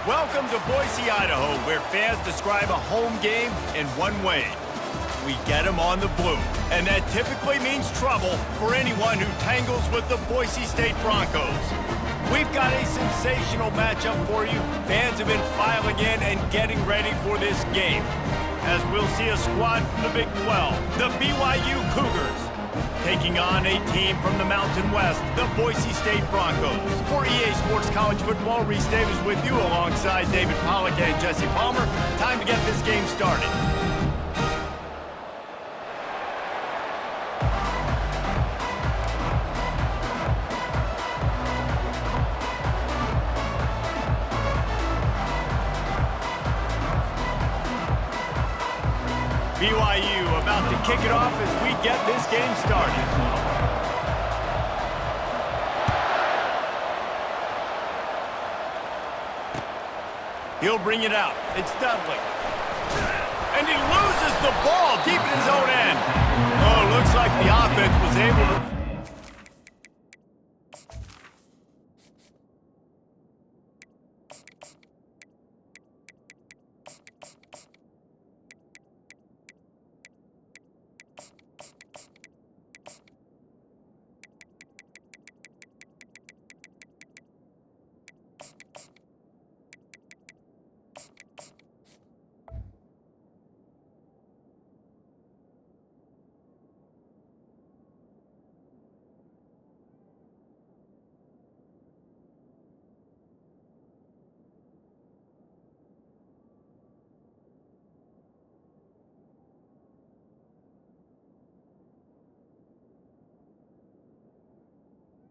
Welcome to Boise, Idaho, where fans describe a home game in one way. We get them on the blue, and that typically means trouble for anyone who tangles with the Boise State Broncos. We've got a sensational matchup for you. Fans have been filing in and getting ready for this game, as we'll see a squad from the Big 12, the BYU Cougars, taking on a team from the Mountain West, the Boise State Broncos. For EA Sports College Football, Reese Davis with you alongside David Pollack and Jesse Palmer. Time to get this game started. BYU about to kick it off as we get this game started. He'll bring it out. It's Dudley. And he loses the ball deep in his own end. Oh, looks like the offense was able to...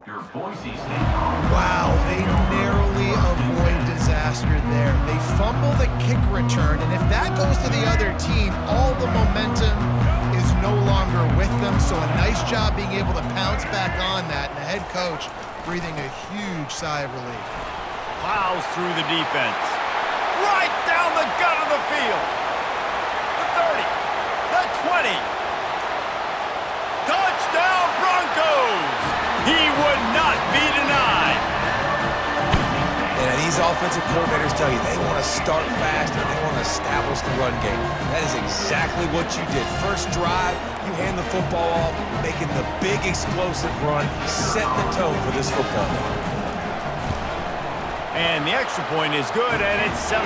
Your Boise State. Wow, they narrowly avoid disaster there. They fumble the kick return, and if that goes to the other team, all the momentum is no longer with them. So a nice job being able to pounce back on that, and the head coach breathing a huge sigh of relief. Plows through the defense. Right down the gut of the field. The 30, the 20. Touchdown Broncos! He would not be denied. And these offensive coordinators tell you they want to start fast and they want to establish the run game. That is exactly what you did. First drive, you hand the football off, making the big explosive run, setting the tone for this football game. And the extra point is good, and it's 7-0.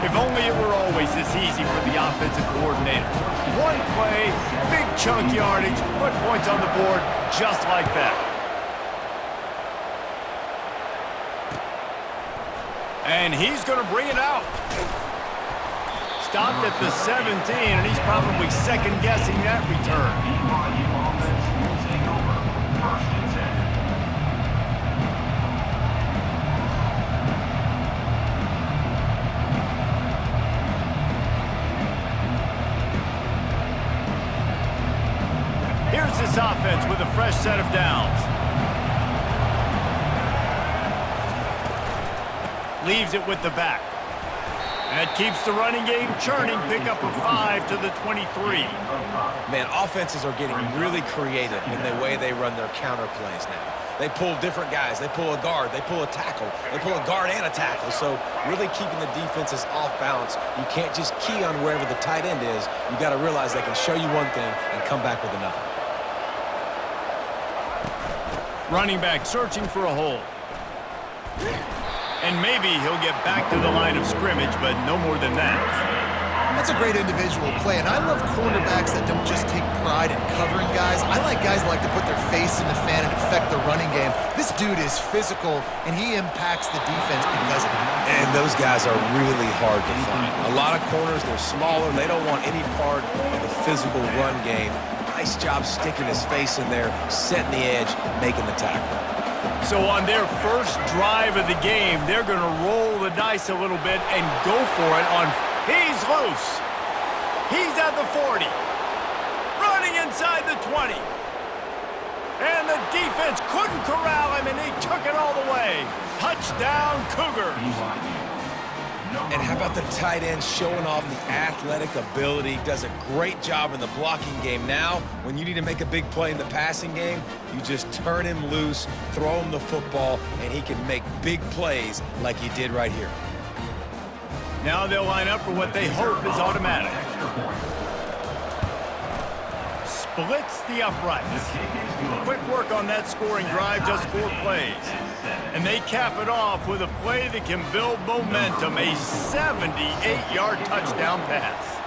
If only it were always this easy for the offensive coordinators. One play, big chunk yardage, put points on the board just like that. And he's going to bring it out. Stopped at the 17, and he's probably second-guessing that return. Here's this offense with a fresh set of downs. Leaves it with the back. That keeps the running game churning. Pick up a 5 to the 23. Man, offenses are getting really creative in the way they run their counter plays now. They pull different guys. They pull a guard. They pull a tackle. They pull a guard and a tackle. So really keeping the defenses off balance. You can't just key on wherever the tight end is. You got to realize they can show you one thing and come back with another. Running back searching for a hole. And maybe he'll get back to the line of scrimmage, but no more than that. That's a great individual play, and I love cornerbacks that don't just take pride in covering guys. I like guys that like to put their face in the fan and affect the running game. This dude is physical, and he impacts the defense because of it. And those guys are really hard to find. A lot of corners, they're smaller. They don't want any part of the physical run game. Nice job sticking his face in there, setting the edge, making the tackle. So on their first drive of the game, they're going to roll the dice a little bit and go for it on... He's loose. He's at the 40. Running inside the 20. And the defense couldn't corral him, and he took it all the way. Touchdown, Cougars. And how about the tight end showing off the athletic ability? Does a great job in the blocking game. Now, when you need to make a big play in the passing game, you just turn him loose, throw him the football, and he can make big plays like he did right here. Now they'll line up for what they hope is automatic. Splits the uprights. Quick work on that scoring drive, just 4 plays. And they cap it off with a play that can build momentum, a 78-yard touchdown pass.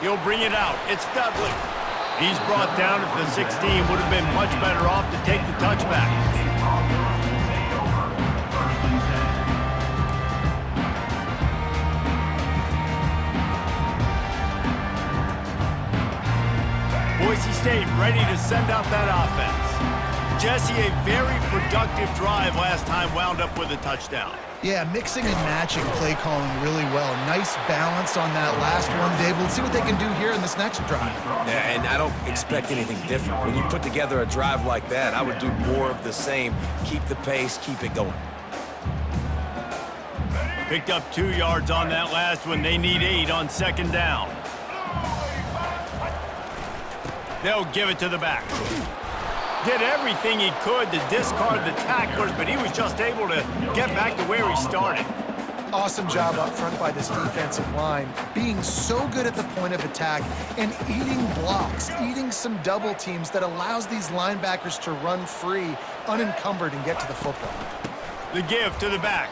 He'll bring it out. It's Dudley. He's brought down at the 16. Would have been much better off to take the touchback. Boise State ready to send out that offense. Jesse, a very productive drive last time wound up with a touchdown. Yeah, mixing and matching play calling really well. Nice balance on that last one, Dave. Let's see what they can do here in this next drive. Yeah, and I don't expect anything different. When you put together a drive like that, I would do more of the same. Keep the pace, keep it going. Picked up 2 yards on that last one. They need 8 on second down. They'll give it to the back. Did everything he could to discard the tacklers, but he was just able to get back to where he started. Awesome job up front by this defensive line, being so good at the point of attack and eating blocks, eating some double teams that allows these linebackers to run free, unencumbered, and get to the football. The give to the back.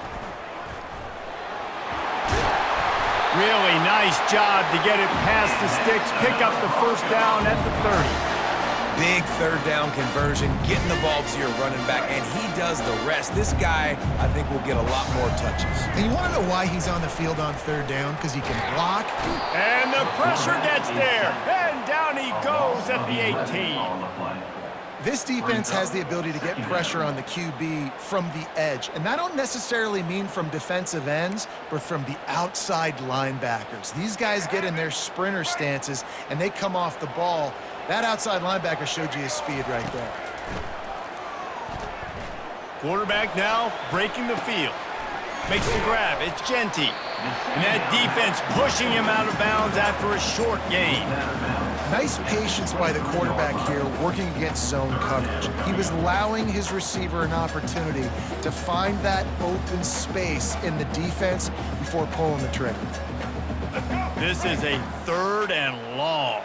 Really nice job to get it past the sticks, pick up the first down at the 30. Big third down conversion, getting the ball to your running back, and he does the rest. This guy, I think, will get a lot more touches. And you want to know why he's on the field on third down? Because he can block. And the pressure gets there, and down he goes at the 18. This defense has the ability to get pressure on the QB from the edge. And that don't necessarily mean from defensive ends, but from the outside linebackers. These guys get in their sprinter stances, and they come off the ball. That outside linebacker showed you his speed right there. Quarterback now breaking the field. Makes the grab. It's Genty. And that defense pushing him out of bounds after a short gain. Nice patience by the quarterback here working against zone coverage. He was allowing his receiver an opportunity to find that open space in the defense before pulling the trigger. This is a 3rd and long.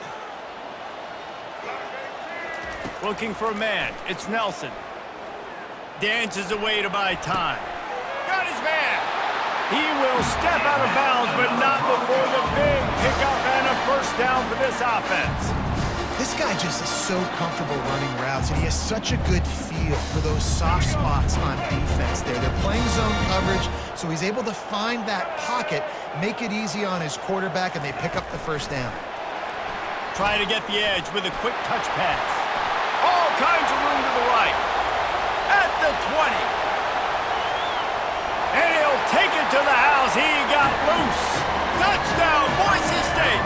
Looking for a man. It's Nelson. Dances away to buy time. Got his man. He will step out of bounds, but not before the big pickup and a first down for this offense. This guy just is so comfortable running routes, and he has such a good feel for those soft spots on defense there. They're playing zone coverage, so he's able to find that pocket, make it easy on his quarterback, and they pick up the first down. Try to get the edge with a quick touch pass. All kinds of room to the right. At the 20. And he'll take it to the house. He got loose. Touchdown, Boise State.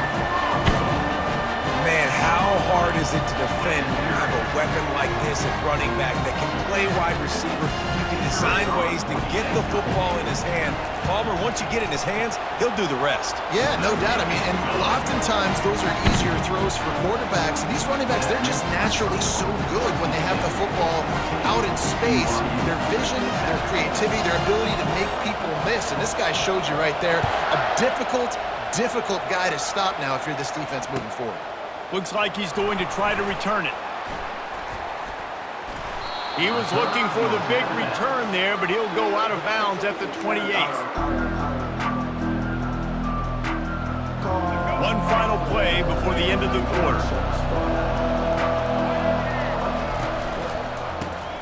Man, how hard is it to defend when you have a weapon like this at running back that can play wide receiver? You can design ways to get the football in his hand. Palmer, once you get it in his hands, he'll do the rest. Yeah, no doubt. I mean, and oftentimes those are easier throws for quarterbacks. And these running backs, they're just naturally so good when they have the football out in space. Their vision, their creativity, their ability to make people miss. And this guy showed you right there, a difficult guy to stop now if you're this defense moving forward. Looks like he's going to try to return it. He was looking for the big return there, but he'll go out of bounds at the 28. One final play before the end of the quarter.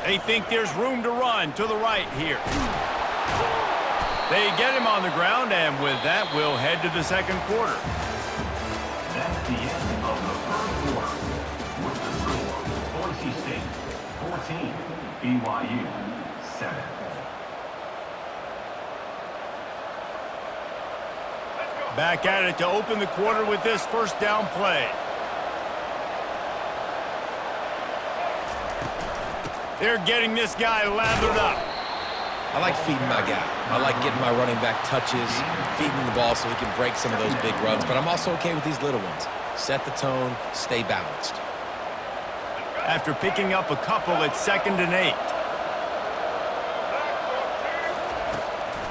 They think there's room to run to the right here. They get him on the ground, and with that, we'll head to the second quarter. That's the end of the first quarter. With the score, Boise State 14, BYU 7. Back at it to open the quarter with this first down play. They're getting this guy lathered up. I like feeding my guy. I like getting my running back touches, feeding the ball so he can break some of those big runs. But I'm also okay with these little ones. Set the tone, stay balanced. After picking up a couple, it's 2nd and 8.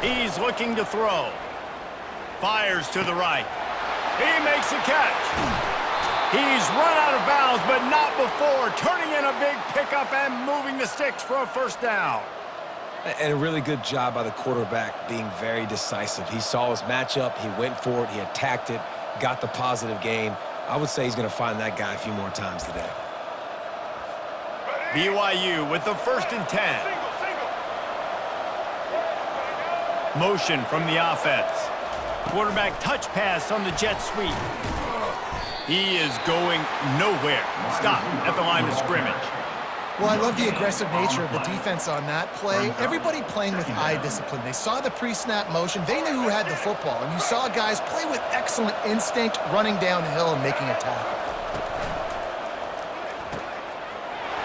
He's looking to throw. Fires to the right. He makes a catch. He's run out of bounds, but not before turning in a big pickup and moving the sticks for a first down. And a really good job by the quarterback being very decisive. He saw his matchup, he went for it, he attacked it, got the positive gain. I would say he's going to find that guy a few more times today. BYU with the 1st and 10. Motion from the offense. Quarterback touch pass on the jet sweep. He is going nowhere. Stop at the line of scrimmage. Well, I love the aggressive nature of the defense on that play. Everybody playing with eye discipline. They saw the pre-snap motion. They knew who had the football. And you saw guys play with excellent instinct, running downhill and making a tackle.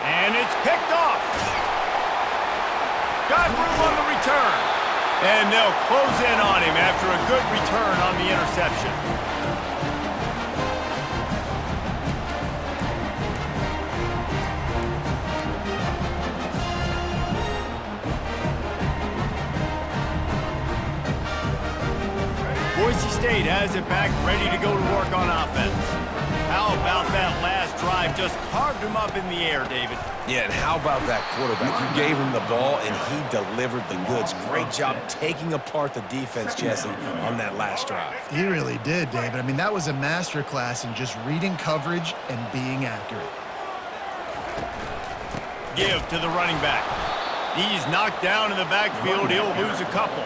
And it's picked off. Got room on the return. And they'll close in on him after a good return on the interception. Boise State has it back, ready to go to work on offense. How about that last drive? Just carved him up in the air, David. Yeah, and how about that quarterback? You gave him the ball, and he delivered the goods. Great job taking apart the defense, Jesse, on that last drive. He really did, David. I mean, that was a masterclass in just reading coverage and being accurate. Give to the running back. He's knocked down in the backfield. He'll lose a couple.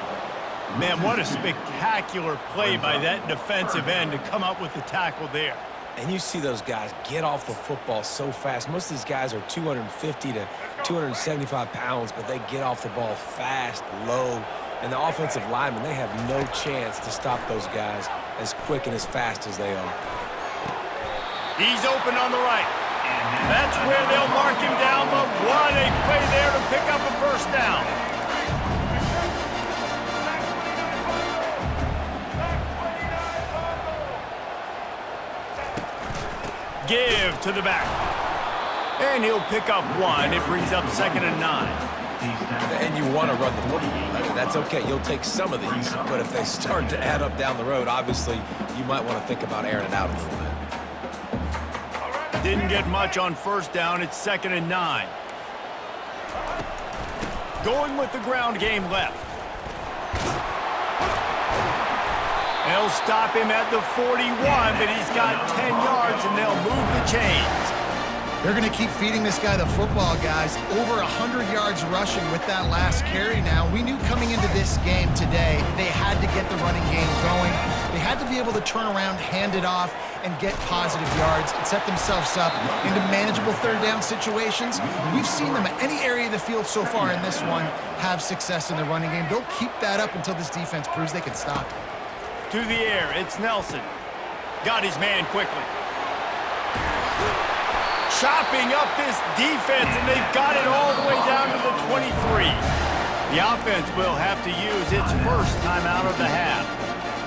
Man, what a spectacular play by that defensive end to come up with the tackle there. And you see those guys get off the football so fast. Most of these guys are 250 to 275 pounds, but they get off the ball fast, low. And the offensive linemen, they have no chance to stop those guys as quick and as fast as they are. He's open on the right. That's where they'll mark him down, but what a play there to pick up a first down. Give to the back. And he'll pick up one. It brings up 2nd and 9. And you want to run the football. I mean, that's okay. You'll take some of these, but if they start to add up down the road, obviously you might want to think about airing it out a little bit. Didn't get much on first down. It's 2nd and 9. Going with the ground game left. They'll stop him at the 41, but he's got 10 yards, and they'll move the chains. They're going to keep feeding this guy the football, guys. Over 100 yards rushing with that last carry now. We knew coming into this game today, they had to get the running game going. They had to be able to turn around, hand it off, and get positive yards and set themselves up into manageable third down situations. We've seen them at any area of the field so far in this one have success in the running game. They'll keep that up until this defense proves they can stop it. To the air, it's Nelson. Got his man quickly. Chopping up this defense, and they've got it all the way down to the 23. The offense will have to use its first time out of the half.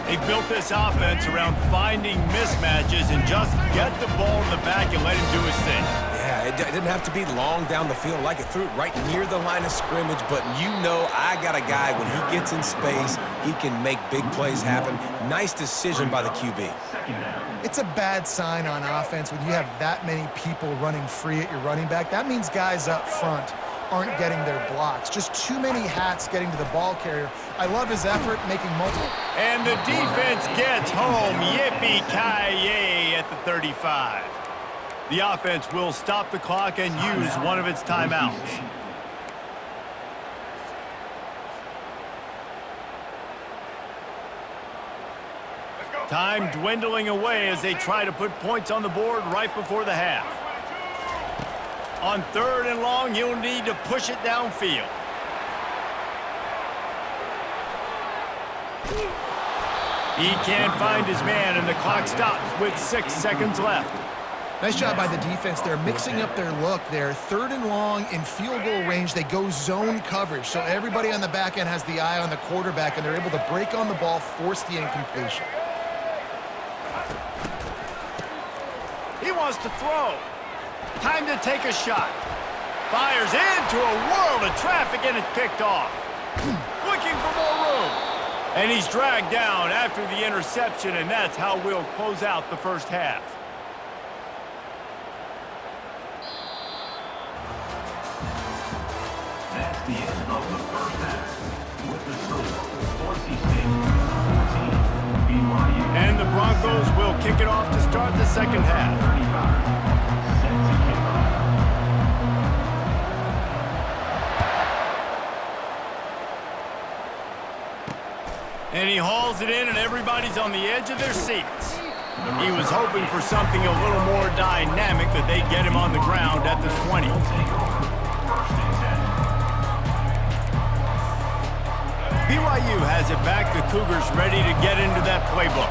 They've built this offense around finding mismatches and just get the ball in the back and let him do his thing. Yeah, it didn't have to be long down the field. Like it threw it right near the line of scrimmage, but you know I got a guy, when he gets in space, he can make big plays happen. Nice decision by the QB. It's a bad sign on offense when you have that many people running free at your running back. That means guys up front aren't getting their blocks. Just too many hats getting to the ball carrier. I love his effort making multiple. And the defense gets home. Yippee-ki-yay at the 35. The offense will stop the clock and use one of its timeouts. Time dwindling away as they try to put points on the board right before the half. On 3rd and long, you'll need to push it downfield. He can't find his man, and the clock stops with 6 seconds left. Nice job by the defense. They're mixing up their look. They're 3rd and long in field goal range. They go zone coverage. So everybody on the back end has the eye on the quarterback, and they're able to break on the ball, force the incompletion. He wants to throw. Time to take a shot. Fires into a world of traffic, and it's picked off. Looking for more room. And he's dragged down after the interception, and that's how we'll close out the first half. That's the end of the first half. With the score, Boise State 14, BYU. And the Broncos will kick it off to start the second half. 35, set to kick off. And he hauls it in, and everybody's on the edge of their seats. He was hoping for something a little more dynamic, but they get him on the ground at the 20. BYU has it back. The Cougars ready to get into that playbook.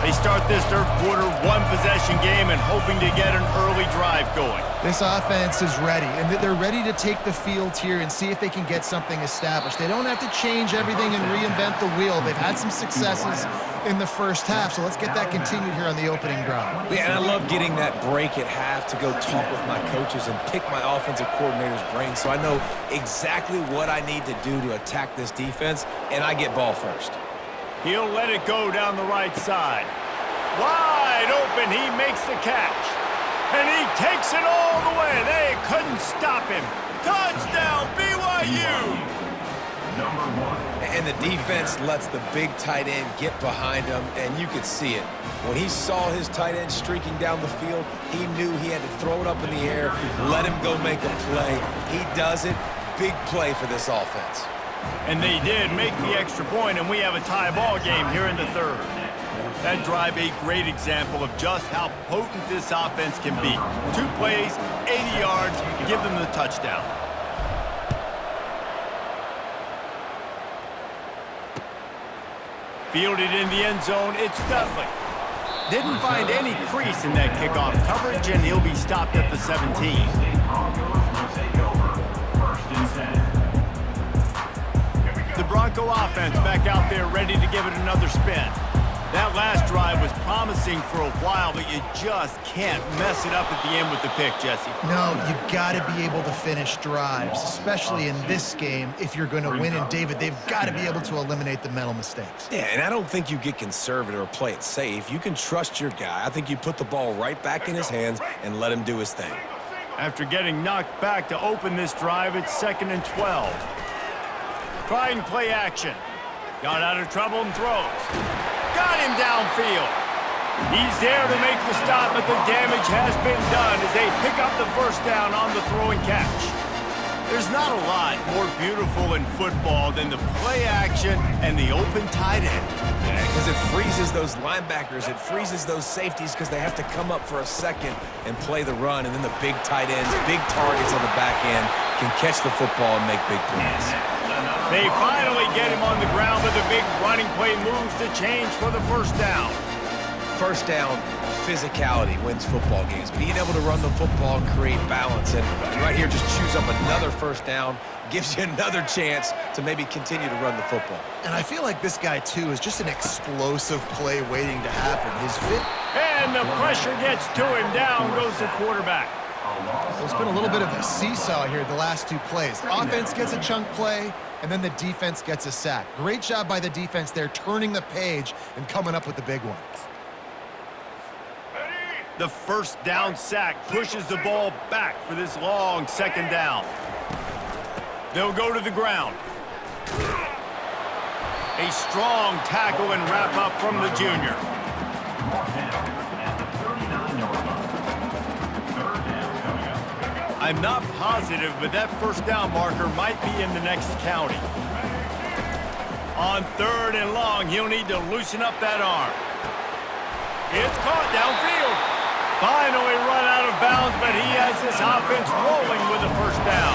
They start this third quarter one-possession game and hoping to get an early drive going. This offense is ready, and they're ready to take the field here and see if they can get something established. They don't have to change everything and reinvent the wheel. They've had some successes in the first half, so let's get that continued here on the opening drive. Yeah, and I love getting that break at half to go talk with my coaches and pick my offensive coordinator's brain so I know exactly what I need to do to attack this defense, and I get ball first. He'll let it go down the right side. Wide open, he makes the catch. And he takes it all the way. They couldn't stop him. Touchdown, BYU! Number 1. And the defense lets the big tight end get behind him, and you could see it. When he saw his tight end streaking down the field, he knew he had to throw it up in the air, let him go make a play. He does it. Big play for this offense. And they did make the extra point, and we have a tie ball game here in the third. That drive, a great example of just how potent this offense can be. 2 plays, 80 yards, give them the touchdown. Fielded in the end zone, it's Dudley. Didn't find any crease in that kickoff coverage, and he'll be stopped at the 17. The Bronco offense back out there ready to give it another spin. That last drive was promising for a while, but you just can't mess it up at the end with the pick, Jesse. No, you've got to be able to finish drives, especially in this game. If you're going to win, and David, they've got to be able to eliminate the mental mistakes. Yeah, and I don't think you get conservative or play it safe. You can trust your guy. I think you put the ball right back in his hands and let him do his thing. After getting knocked back to open this drive, it's 2nd and 12. Trying play action. Got out of trouble and throws. Got him downfield. He's there to make the stop, but the damage has been done as they pick up the first down on the throw and catch. There's not a lot more beautiful in football than the play action and the open tight end. Yeah, because it freezes those linebackers. It freezes those safeties because they have to come up for a second and play the run, and then the big tight ends, big targets on the back end can catch the football and make big plays. They finally get him on the ground, but the big running play moves to change for the first down. First down, physicality wins football games. Being able to run the football and create balance. And right here, just choose up another first down, gives you another chance to maybe continue to run the football. And I feel like this guy, too, is just an explosive play waiting to happen. His fit. And the pressure gets to him. Down goes the quarterback. Well, it's been a little bit of a seesaw here the last 2 plays. Offense gets a chunk play, and then the defense gets a sack. Great job by the defense there, turning the page and coming up with the big ones. The first down sack pushes the ball back for this long 2nd down. They'll go to the ground. A strong tackle and wrap up from the junior. I'm not positive, but that first down marker might be in the next county. On 3rd and long, he'll need to loosen up that arm. It's caught downfield. Finally run out of bounds, but he has this offense rolling with the first down.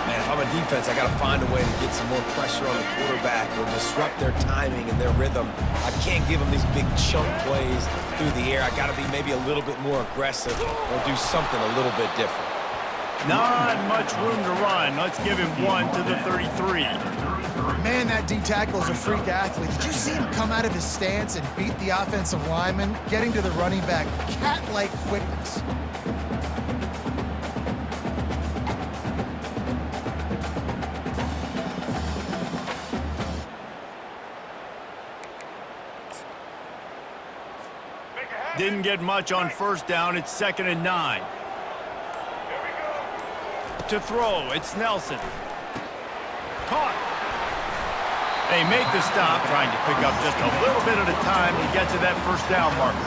Man, if I'm a defense, I got to find a way to get some more pressure on the quarterback or disrupt their timing and their rhythm. I can't give them these big chunk plays through the air. I got to be maybe a little bit more aggressive or do something a little bit different. Not much room to run. Let's give him 1 to the 33. Man, that D tackle is a freak athlete. Did you see him come out of his stance and beat the offensive lineman, getting to the running back? Cat-like quickness. Didn't get much on first down. It's 2nd and 9. To throw, it's Nelson. Caught. They make the stop, trying to pick up just a little bit at a time to get to that first down marker.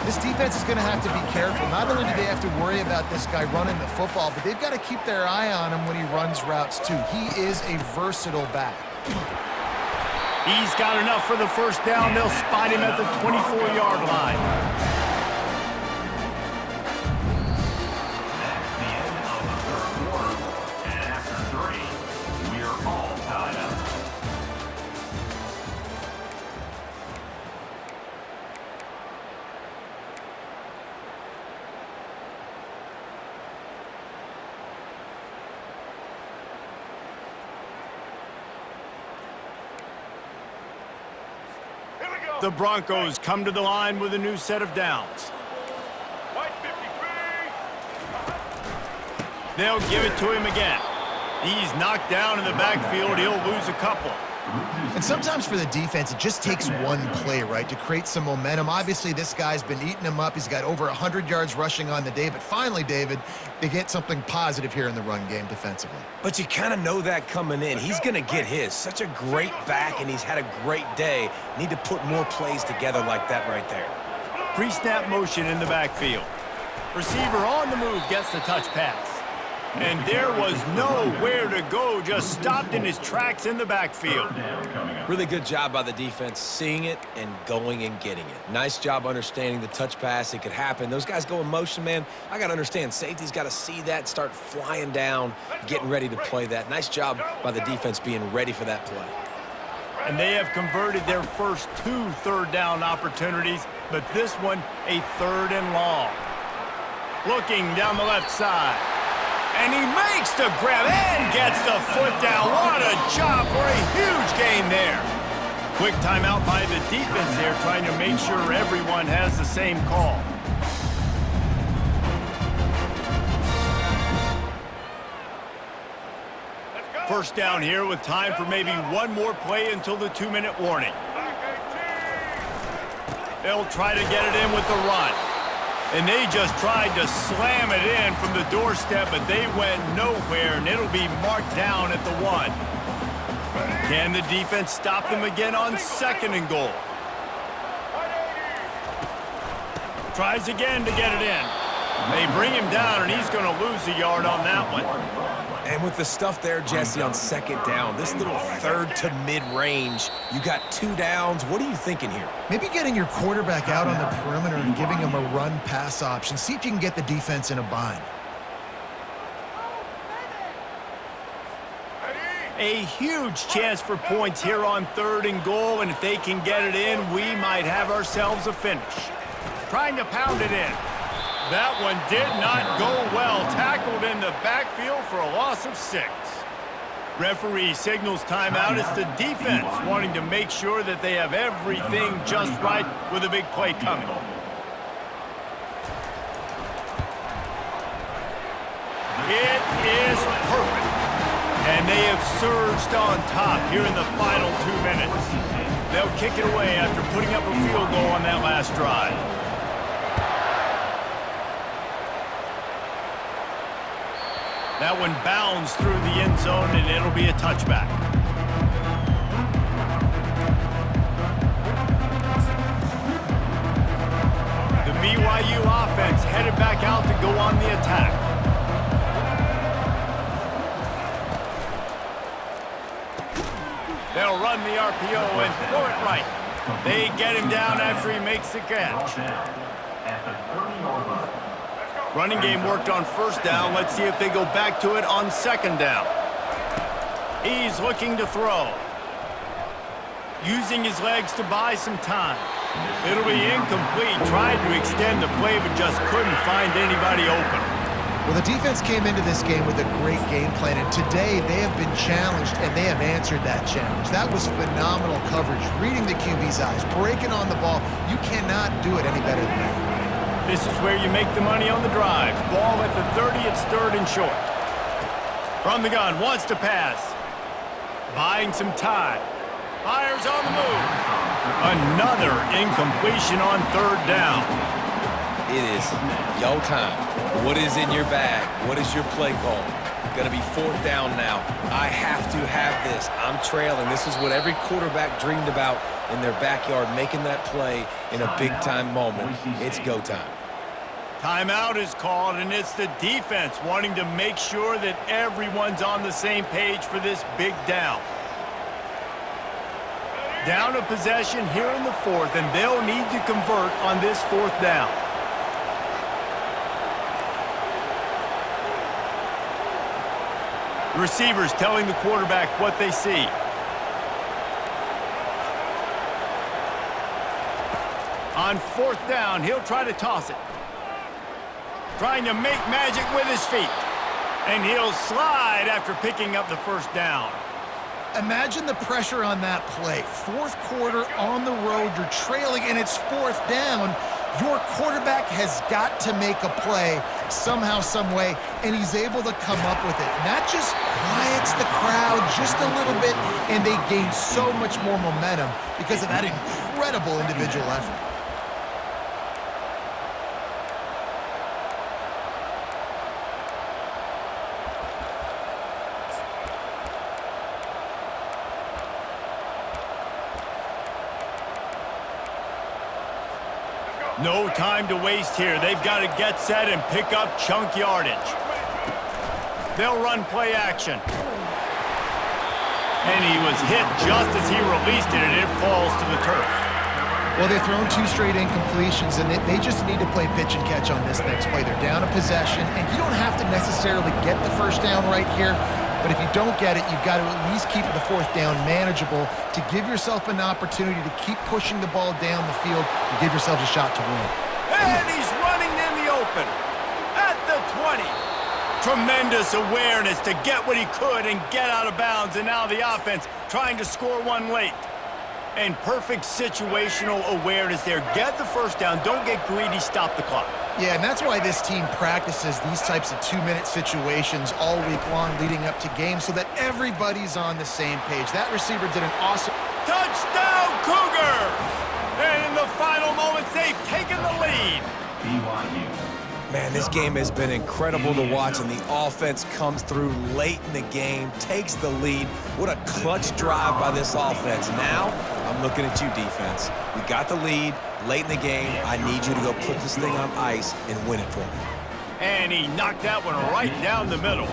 This defense is going to have to be careful. Not only do they have to worry about this guy running the football, but they've got to keep their eye on him when he runs routes too. He is a versatile back. He's got enough for the first down. They'll spot him at the 24-yard line. The Broncos come to the line with a new set of downs. They'll give it to him again. He's knocked down in the backfield. He'll lose a couple. And sometimes for the defense, it just takes one play, right, to create some momentum. Obviously, this guy's been eating him up. He's got over 100 yards rushing on the day. But finally, David, they get something positive here in the run game defensively. But you kind of know that coming in. He's going to get his. Such a great back, and he's had a great day. Need to put more plays together like that right there. Pre-snap motion in the backfield. Receiver on the move gets the touch pass. And there was nowhere to go, just stopped in his tracks in the backfield. Really good job by the defense, seeing it and going and getting it. Nice job understanding the touch pass. It could happen. Those guys go in motion, man. I got to understand, safety's got to see that, start flying down, getting ready to play that. Nice job by the defense being ready for that play. And they have converted their first 2 third-down opportunities, but this one a 3rd and long. Looking down the left side. And he makes the grab and gets the foot down. What a job for a huge gain there. Quick timeout by the defense there, trying to make sure everyone has the same call. First down here with time for maybe one more play until the 2-minute warning. They'll try to get it in with the run. And they just tried to slam it in from the doorstep, but they went nowhere, and it'll be marked down at the 1. Can the defense stop them again on 2nd and goal? Tries again to get it in. They bring him down, and he's going to lose a yard on that one. And with the stuff there, Jesse, on 2nd down, this little 3rd to mid-range, you got 2 downs. What are you thinking here? Maybe getting your quarterback out on the perimeter and giving him a run-pass option. See if you can get the defense in a bind. A huge chance for points here on 3rd and goal, and if they can get it in, we might have ourselves a finish. Trying to pound it in. That one did not go well. Tackled in the backfield for a loss of 6. Referee signals timeout. It's the defense wanting to make sure that they have everything just right with a big play coming. It is perfect. And they have surged on top here in the final 2 minutes. They'll kick it away after putting up a field goal on that last drive. That one bounds through the end zone, and it'll be a touchback. The BYU offense headed back out to go on the attack. They'll run the RPO and throw it right. They get him down after he makes the catch. Running game worked on 1st down. Let's see if they go back to it on 2nd down. He's looking to throw. Using his legs to buy some time. It'll be incomplete. Tried to extend the play, but just couldn't find anybody open. Well, the defense came into this game with a great game plan, and today they have been challenged, and they have answered that challenge. That was phenomenal coverage, reading the QB's eyes, breaking on the ball. You cannot do it any better than that. This is where you make the money on the drives. Ball at the 30, it's third and short. From the gun, wants to pass. Buying some time. Fires on the move. Another incompletion on third down. It is yo time. What is in your bag? What is your play call? Going to be fourth down now. I have to have this. I'm trailing. This is what every quarterback dreamed about in their backyard, making that play in a big-time moment. It's go time. Timeout is called, and it's the defense wanting to make sure that everyone's on the same page for this big down. Down a possession here in the fourth, and they'll need to convert on this fourth down. Receivers telling the quarterback what they see. On fourth down, he'll try to toss it. Trying to make magic with his feet. And he'll slide after picking up the first down. Imagine the pressure on that play. Fourth quarter on the road, you're trailing, and it's fourth down. Your quarterback has got to make a play somehow, some way, and he's able to come up with it. That just quiets the crowd just a little bit, and they gain so much more momentum because of that incredible individual effort. No time to waste here. They've got to get set and pick up chunk yardage. They'll run play action. And he was hit just as he released it, and it falls to the turf. Well, they've thrown 2 straight incompletions, and they just need to play pitch and catch on this next play. They're down a possession, and you don't have to necessarily get the first down right here, but if you don't get it, you've got to at least keep the fourth down manageable to give yourself an opportunity to keep pushing the ball down the field and give yourselves a shot to win. And he's running in the open at the 20. Tremendous awareness to get what he could and get out of bounds, and now the offense trying to score one late. And perfect situational awareness there. Get the first down. Don't get greedy. Stop the clock. Yeah, and that's why this team practices these types of 2-minute situations all week long leading up to games so that everybody's on the same page. That receiver did an awesome... Touchdown, Cougars! And in the final moments, they've taken the lead. BYU. Man, this game has been incredible to watch, and the offense comes through late in the game, takes the lead. What a clutch drive by this offense. Now, I'm looking at you, defense. We got the lead late in the game. I need you to go put this thing on ice and win it for me. And he knocked that one right down the middle.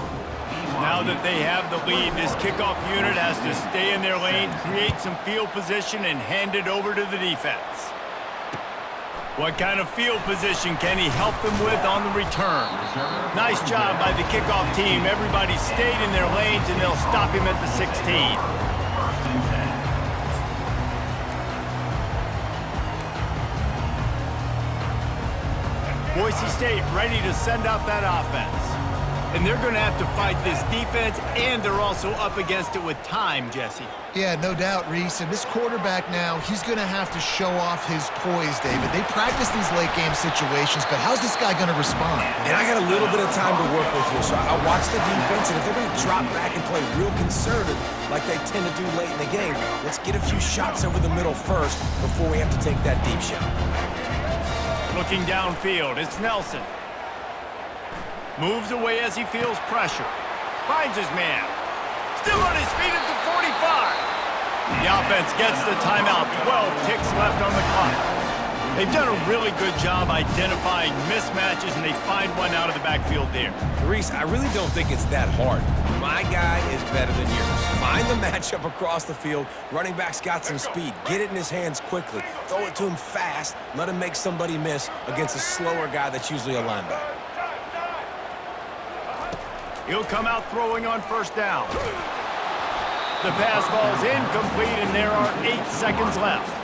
Now that they have the lead, this kickoff unit has to stay in their lane, create some field position, and hand it over to the defense. What kind of field position can he help them with on the return? Nice job by the kickoff team. Everybody stayed in their lanes, and they'll stop him at the 16. Boise State ready to send out that offense. And they're going to have to fight this defense, and they're also up against it with time, Jesse. Yeah, no doubt, Reese. And this quarterback now, he's going to have to show off his poise, David. They practice these late-game situations, but how's this guy going to respond? And I got a little bit of time to work with here, so I watch the defense, and if they're going to drop back and play real conservative like they tend to do late in the game, let's get a few shots over the middle first before we have to take that deep shot. Looking downfield, it's Nelson. Moves away as he feels pressure. Finds his man. Still on his feet at the 45. The offense gets the timeout. 12 ticks left on the clock. They've done a really good job identifying mismatches, and they find one out of the backfield there. Reese, I really don't think it's that hard. My guy is better than yours. Find the matchup across the field. Running back's got some speed. Get it in his hands quickly. Throw it to him fast. Let him make somebody miss against a slower guy that's usually a linebacker. He'll come out throwing on first down. The pass falls incomplete, and there are 8 seconds left.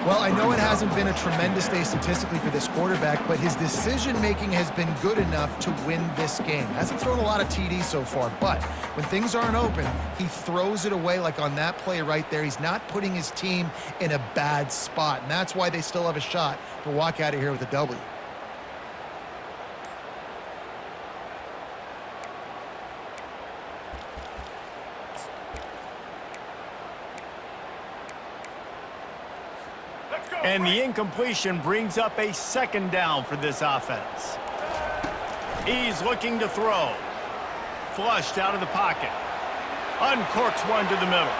Well, I know it hasn't been a tremendous day statistically for this quarterback, but his decision-making has been good enough to win this game. Hasn't thrown a lot of TDs so far, but when things aren't open, he throws it away like on that play right there. He's not putting his team in a bad spot, and that's why they still have a shot to walk out of here with a W. And the incompletion brings up a 2nd down for this offense. He's looking to throw. Flushed out of the pocket. Uncorks one to the middle.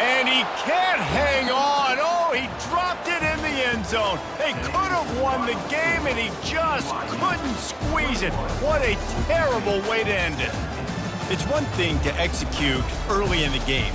And he can't hang on. Oh, he dropped it in the end zone. They could have won the game, and he just couldn't squeeze it. What a terrible way to end it. It's one thing to execute early in the game.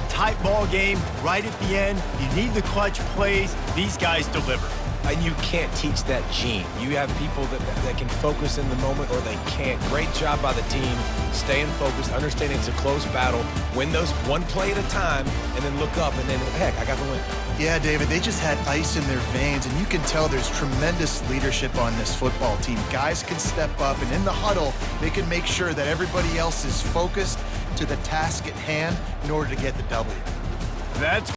Tight ball game, right at the end. You need the clutch plays. These guys deliver. And you can't teach that gene. You have people that can focus in the moment or they can't. Great job by the team, staying focused, understanding it's a close battle, win those one play at a time, and then look up and then, heck, I got the win. Yeah, David, they just had ice in their veins, and you can tell there's tremendous leadership on this football team. Guys can step up, and in the huddle, they can make sure that everybody else is focused to the task at hand in order to get the W. That's